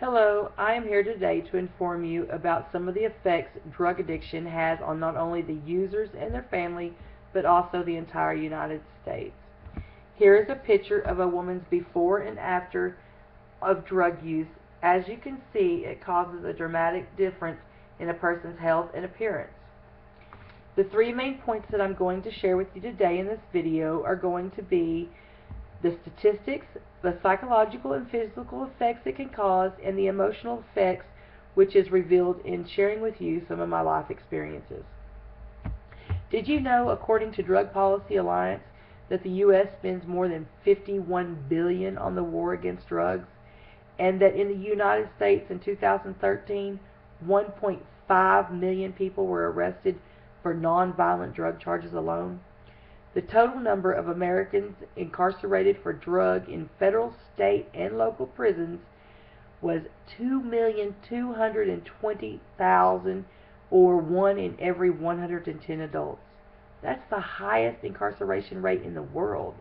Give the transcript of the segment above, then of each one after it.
Hello, I am here today to inform you about some of the effects drug addiction has on not only the users and their family, but also the entire United States. Here is a picture of a woman's before and after of drug use. As you can see, it causes a dramatic difference in a person's health and appearance. The three main points that I'm going to share with you today in this video are going to be the statistics, the psychological and physical effects it can cause, and the emotional effects, which is revealed in sharing with you some of my life experiences. Did you know, according to Drug Policy Alliance, that the U.S. spends more than $51 billion on the war against drugs, and that in the United States in 2013, 1.5 million people were arrested for nonviolent drug charges alone? The total number of Americans incarcerated for drug in federal, state, and local prisons was 2,220,000, or 1 in every 110 adults. That's the highest incarceration rate in the world.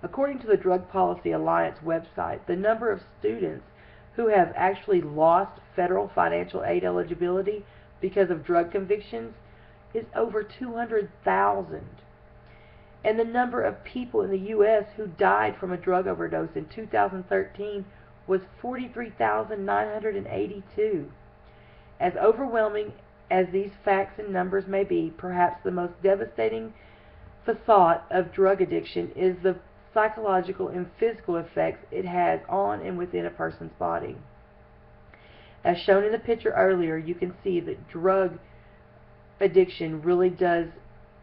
According to the Drug Policy Alliance website, the number of students who have actually lost federal financial aid eligibility because of drug convictions is over 200,000. And the number of people in the U.S. who died from a drug overdose in 2013 was 43,982. As overwhelming as these facts and numbers may be, perhaps the most devastating facade of drug addiction is the psychological and physical effects it has on and within a person's body. As shown in the picture earlier, you can see that drug addiction really does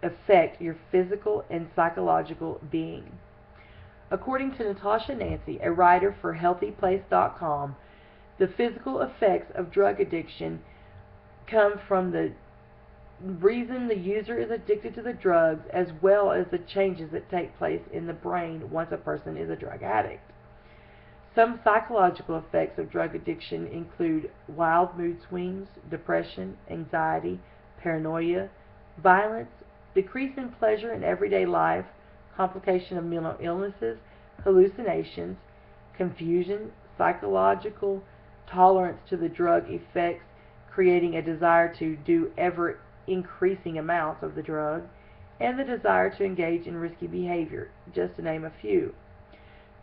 affect your physical and psychological being. According to Natasha Nancy, a writer for HealthyPlace.com, the physical effects of drug addiction come from the reason the user is addicted to the drugs, as well as the changes that take place in the brain once a person is a drug addict. Some psychological effects of drug addiction include wild mood swings, depression, anxiety, paranoia, violence, decrease in pleasure in everyday life, complication of mental illnesses, hallucinations, confusion, psychological tolerance to the drug effects, creating a desire to do ever increasing amounts of the drug, and the desire to engage in risky behavior, just to name a few.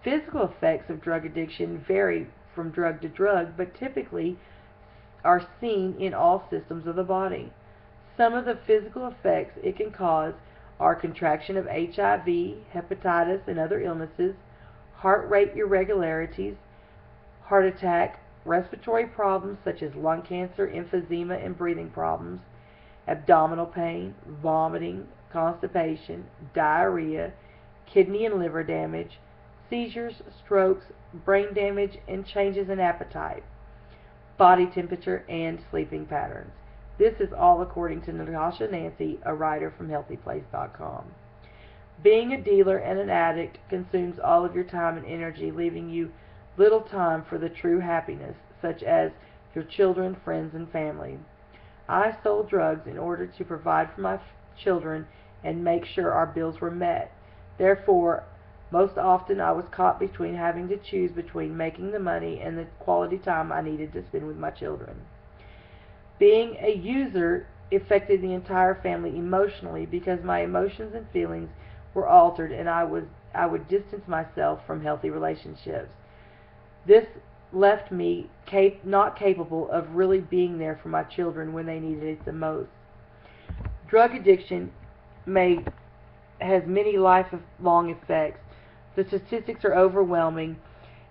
Physical effects of drug addiction vary from drug to drug, but typically are seen in all systems of the body. Some of the physical effects it can cause are contraction of HIV, hepatitis, and other illnesses, heart rate irregularities, heart attack, respiratory problems such as lung cancer, emphysema, and breathing problems, abdominal pain, vomiting, constipation, diarrhea, kidney and liver damage, seizures, strokes, brain damage, and changes in appetite, body temperature, and sleeping patterns. This is all according to Natasha Nancy, a writer from HealthyPlace.com. Being a dealer and an addict consumes all of your time and energy, leaving you little time for the true happiness, such as your children, friends, and family. I sold drugs in order to provide for my children and make sure our bills were met. Therefore, most often I was caught between having to choose between making the money and the quality time I needed to spend with my children. Being a user affected the entire family emotionally because my emotions and feelings were altered, and I would distance myself from healthy relationships. This left me not capable of really being there for my children when they needed it the most. Drug addiction has many lifelong effects. The statistics are overwhelming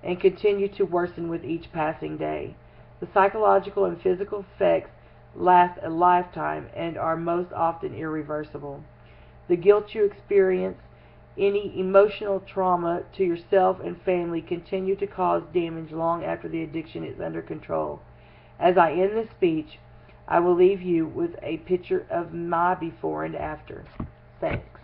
and continue to worsen with each passing day. The psychological and physical effects last a lifetime and are most often irreversible. The guilt you experience, any emotional trauma to yourself and family continue to cause damage long after the addiction is under control. As I end this speech, I will leave you with a picture of my before and after. Thanks.